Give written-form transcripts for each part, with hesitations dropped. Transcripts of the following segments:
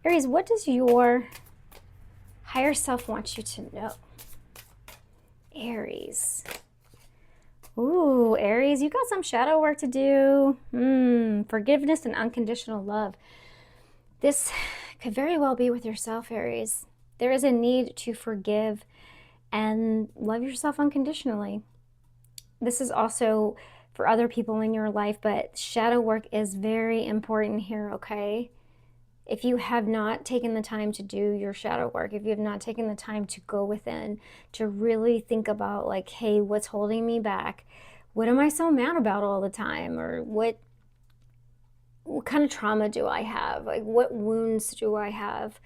Aries, what does your higher self want you to know? Aries. Ooh, Aries, you got some shadow work to do. Forgiveness and unconditional love. This could very well be with yourself, Aries. There is a need to forgive and love yourself unconditionally. This is also for other people in your life, but shadow work is very important here, okay? If you have not taken the time to do your shadow work, if you have not taken the time to go within, to really think about like, hey, what's holding me back? What am I so mad about all the time? Or what kind of trauma do I have? Like, what wounds do I have?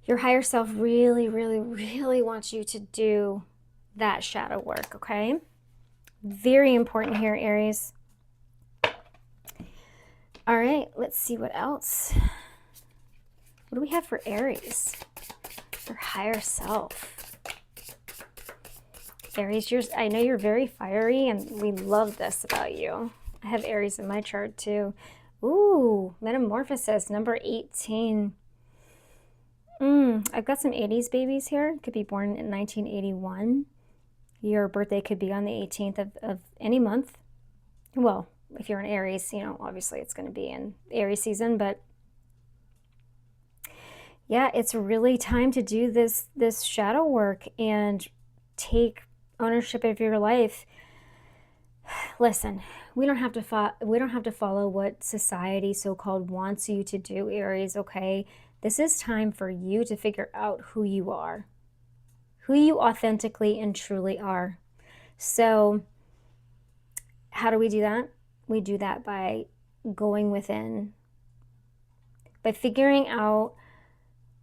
Your higher self really, really, really wants you to do that shadow work, okay? Very important here, Aries. All right, let's see what else. What do we have for Aries? Your higher self. Aries, I know you're very fiery, and we love this about you. I have Aries in my chart too. Ooh, Metamorphosis, number 18. I've got some 80s babies here. Could be born in 1981. Your birthday could be on the 18th of any month. Well, if you're an Aries, you know, obviously it's going to be in Aries season, but yeah, it's really time to do this shadow work and take ownership of your life. Listen, we don't have to follow what society so-called wants you to do, Aries, okay? This is time for you to figure out who you are, who you authentically and truly are. So how do we do that? We do that by going within, by figuring out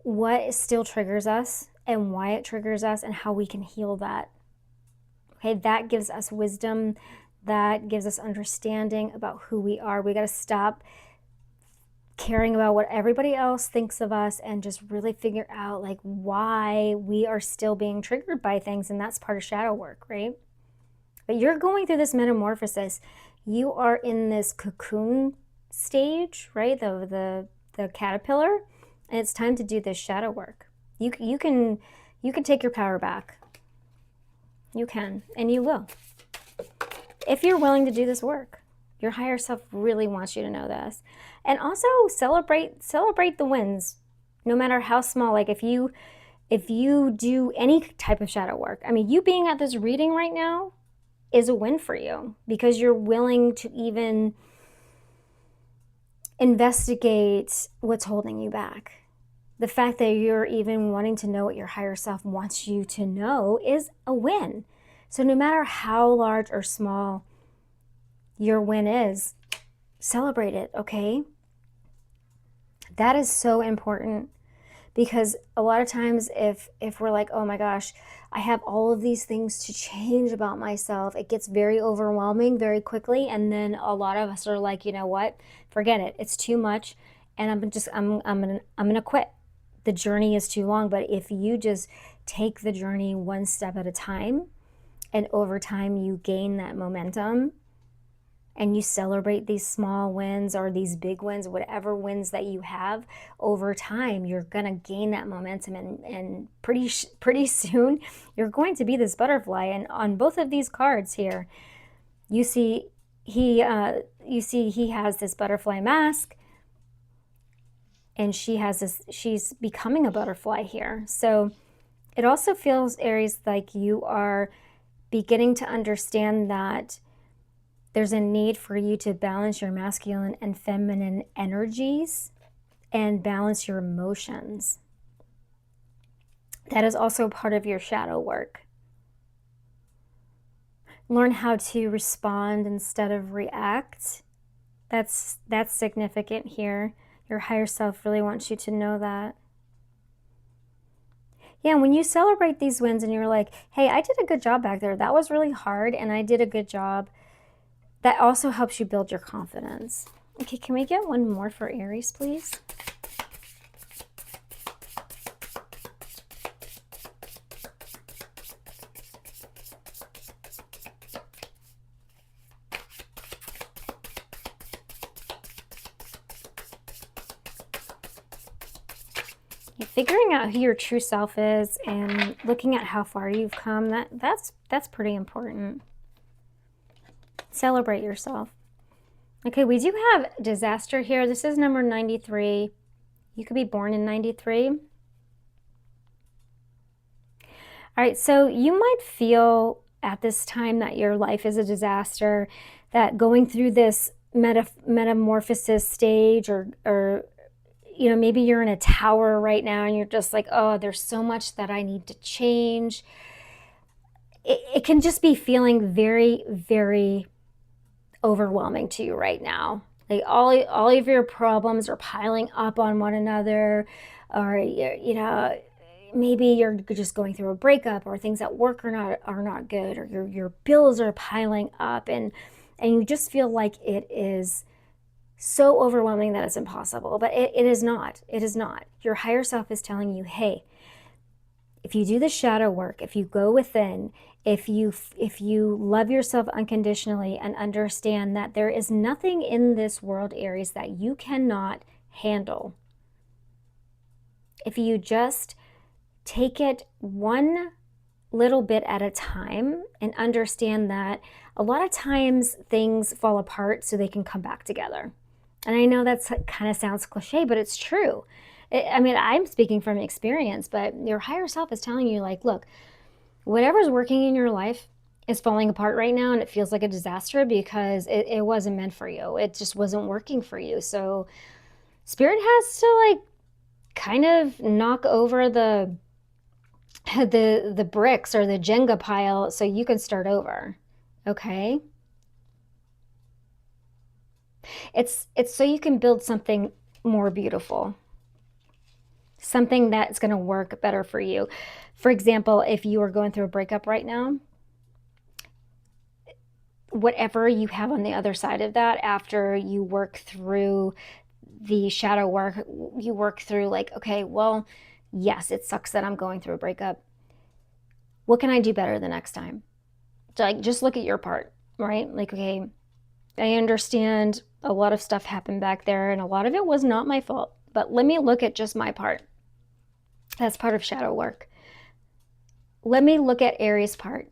what still triggers us and why it triggers us and how we can heal that. Okay, that gives us wisdom. That gives us understanding about who we are. We got to stop caring about what everybody else thinks of us and just really figure out like why we are still being triggered by things. And that's part of shadow work, right? But you're going through this metamorphosis. You are in this cocoon stage, right? The caterpillar, and it's time to do this shadow work. You can take your power back. You can, and you will. If you're willing to do this work, your higher self really wants you to know this. And also celebrate the wins, no matter how small. Like if you do any type of shadow work, I mean, you being at this reading right now is a win for you because you're willing to even investigate what's holding you back. The fact that you're even wanting to know what your higher self wants you to know is a win. So no matter how large or small your win is, celebrate it, okay? That is so important because a lot of times if we're like, oh my gosh, I have all of these things to change about myself, it gets very overwhelming very quickly. And then a lot of us are like, you know what? Forget it. It's too much. And I'm gonna quit. The journey is too long. But if you just take the journey one step at a time, and over time you gain that momentum and you celebrate these small wins or these big wins, whatever wins that you have, over time you're gonna gain that momentum, and pretty soon you're going to be this butterfly. And on both of these cards here, you see he has this butterfly mask, and she's becoming a butterfly here. So it also feels, Aries, like you are beginning to understand that there's a need for you to balance your masculine and feminine energies and balance your emotions. That is also part of your shadow work. Learn how to respond instead of react. That's significant here. Your higher self really wants you to know that. Yeah, when you celebrate these wins and you're like, hey, I did a good job back there. That was really hard and I did a good job. That also helps you build your confidence. Okay, can we get one more for Aries, please? Figuring out who your true self is and looking at how far you've come, that's pretty important. Celebrate yourself. Okay, we do have disaster here. This is number 93. You could be born in 93. All right, so you might feel at this time that your life is a disaster, that going through this metamorphosis stage, or you know, maybe you're in a tower right now and you're just like, oh, there's so much that I need to change. It can just be feeling very, very overwhelming to you right now. Like all of your problems are piling up on one another, or you know, maybe you're just going through a breakup, or things at work are not good, or your bills are piling up, and you just feel like it is so overwhelming that it's impossible. But it is not. It is not. Your higher self is telling you, hey, if you do the shadow work, if you go within, if you love yourself unconditionally and understand that there is nothing in this world, Aries, that you cannot handle. If you just take it one little bit at a time and understand that a lot of times things fall apart so they can come back together. And I know that's kind of sounds cliche, but it's true. I mean, I'm speaking from experience, but your higher self is telling you, like, look, whatever's working in your life is falling apart right now, and it feels like a disaster because it wasn't meant for you. It just wasn't working for you. So Spirit has to, like, kind of knock over the bricks or the Jenga pile so you can start over. Okay? It's so you can build something more beautiful. Something that's going to work better for you. For example, if you are going through a breakup right now, whatever you have on the other side of that, after you work through the shadow work, you work through, like, okay, well, yes, it sucks that I'm going through a breakup. What can I do better the next time? Like, just look at your part, right? Like, okay, I understand a lot of stuff happened back there and a lot of it was not my fault, but let me look at just my part. That's part of shadow work. Let me look at Aries' part.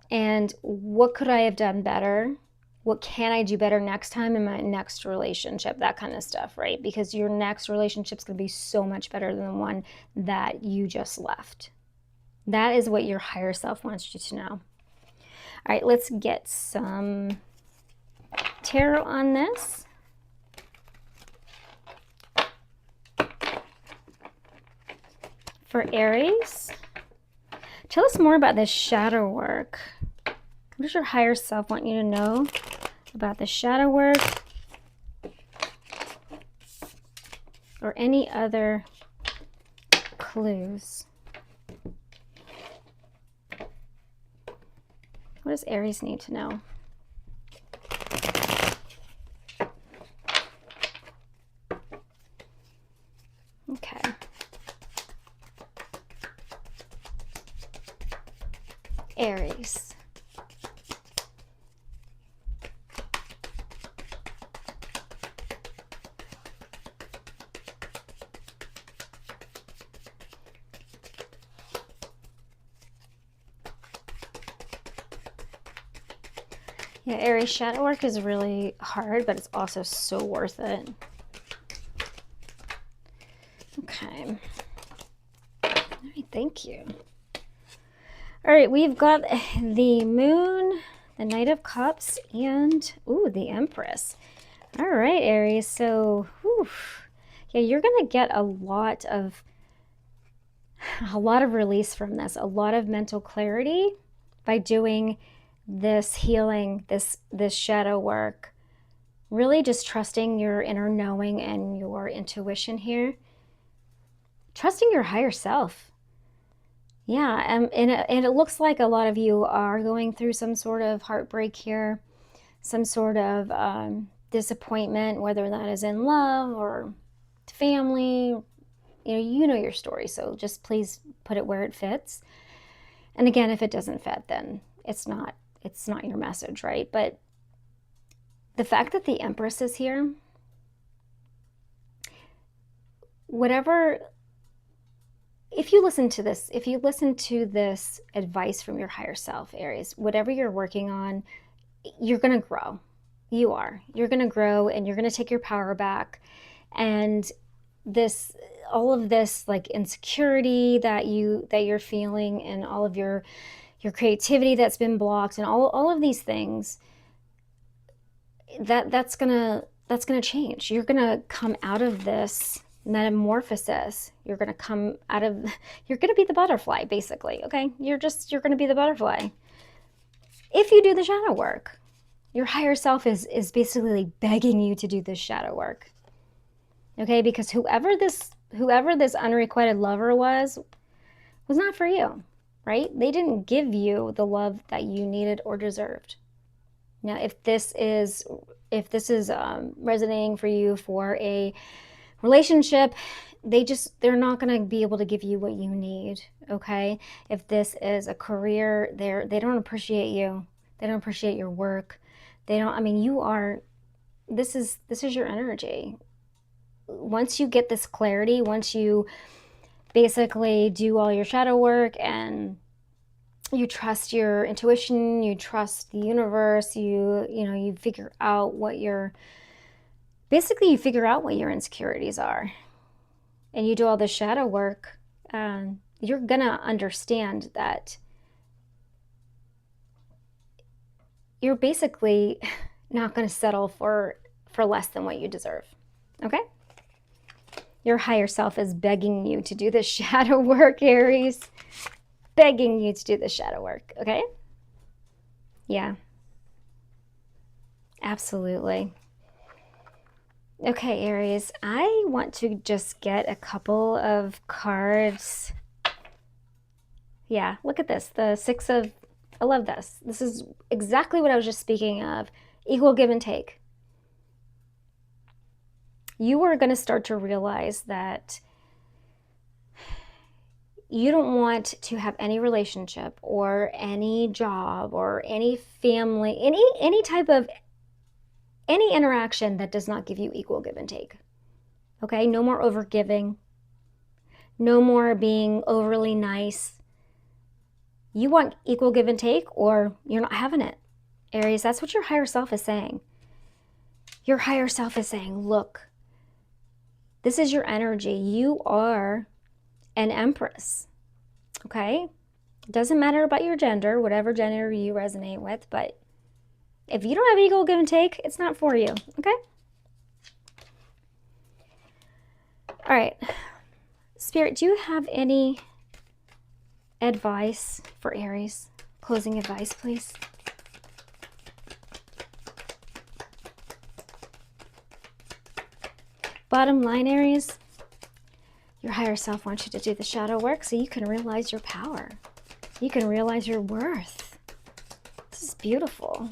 And what could I have done better? What can I do better next time in my next relationship? That kind of stuff, right? Because your next relationship is going to be so much better than the one that you just left. That is what your higher self wants you to know. All right, let's get some tarot on this. For Aries, tell us more about this shadow work. What does your higher self want you to know about the shadow work or any other clues? What does Aries need to know? Okay. Aries. Yeah, Aries, shadow work is really hard, but it's also so worth it. Okay. All right, thank you. All right, we've got the Moon, the Knight of Cups, and, ooh, the Empress. All right, Aries, so, whew, yeah, you're going to get a lot of release from this, a lot of mental clarity by doing this healing, this shadow work. Really just trusting your inner knowing and your intuition here. Trusting your higher self. Yeah, and it looks like a lot of you are going through some sort of heartbreak here, some sort of disappointment, whether that is in love or family. You know your story, so just please put it where it fits. And again, if it doesn't fit, then it's not your message, right? But the fact that the Empress is here, whatever if you listen to this, if you listen to this advice from your higher self, Aries, whatever you're working on, you're going to grow. You are. You're going to grow and you're going to take your power back. And this, all of this like insecurity that you're feeling, and all of your creativity that's been blocked, and all of these things, that's gonna change. You're gonna come out of this metamorphosis. You're gonna come out of you're gonna be the butterfly, basically. Okay, you're gonna be the butterfly if you do the shadow work. Your higher self is basically begging you to do this shadow work. Okay, because whoever this unrequited lover was not for you, right? They didn't give you the love that you needed or deserved. Now, if this is resonating for you for a relationship, they're not going to be able to give you what you need. Okay, if this is a career, they don't appreciate you. They don't appreciate your work. They don't. I mean, you are. This is your energy. Once you get this clarity, once you basically do all your shadow work and you trust your intuition, you trust the universe, you figure out what your insecurities are, and you do all the shadow work, you're gonna understand that you're basically not gonna settle for less than what you deserve. Okay? Your higher self is begging you to do this shadow work, Aries. Begging you to do this shadow work, okay? Yeah. Absolutely. Okay, Aries, I want to just get a couple of cards. Yeah, look at this. I love this. This is exactly what I was just speaking of. Equal give and take. You are going to start to realize that you don't want to have any relationship or any job or any family, any type of any interaction that does not give you equal give and take. Okay? No more overgiving. No more being overly nice. You want equal give and take, or you're not having it. Aries, that's what your higher self is saying. Your higher self is saying, look, this is your energy. You are an empress. Okay? It doesn't matter about your gender, whatever gender you resonate with, but if you don't have equal give and take, it's not for you. Okay? All right. Spirit, do you have any advice for Aries? Closing advice, please. Bottom line, Aries, your higher self wants you to do the shadow work so you can realize your power. You can realize your worth. This is beautiful.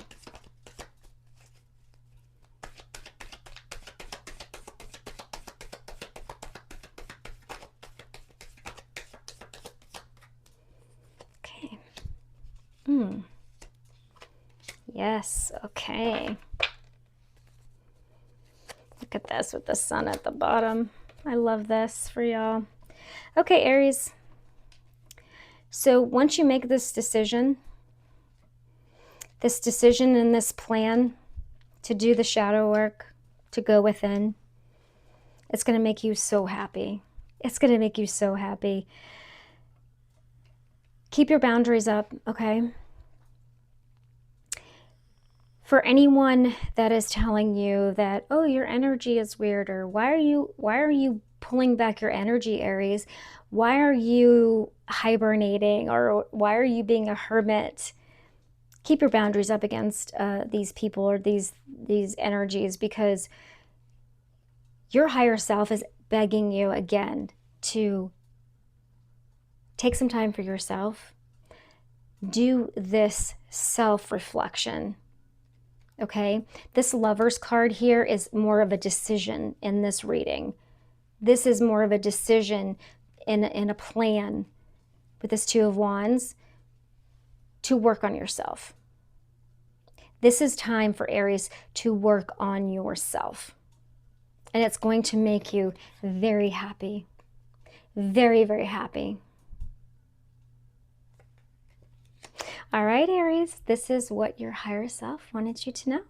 Okay. Yes, okay. Look at this with the sun at the bottom. I love this for y'all. Okay, Aries. So once you make this decision and this plan to do the shadow work, to go within, it's going to make you so happy. It's going to make you so happy. Keep your boundaries up, okay? For anyone that is telling you that, oh, your energy is weird, or why are you pulling back your energy, Aries? Why are you hibernating, or why are you being a hermit? Keep your boundaries up against these people or these energies, because your higher self is begging you again to take some time for yourself. Do this self-reflection. Okay, this Lover's card here is more of a decision in this reading. This is more of a decision in a plan with this Two of Wands to work on yourself. This is time for Aries to work on yourself. And it's going to make you very happy. very, very happy. All right, Aries, this is what your higher self wanted you to know.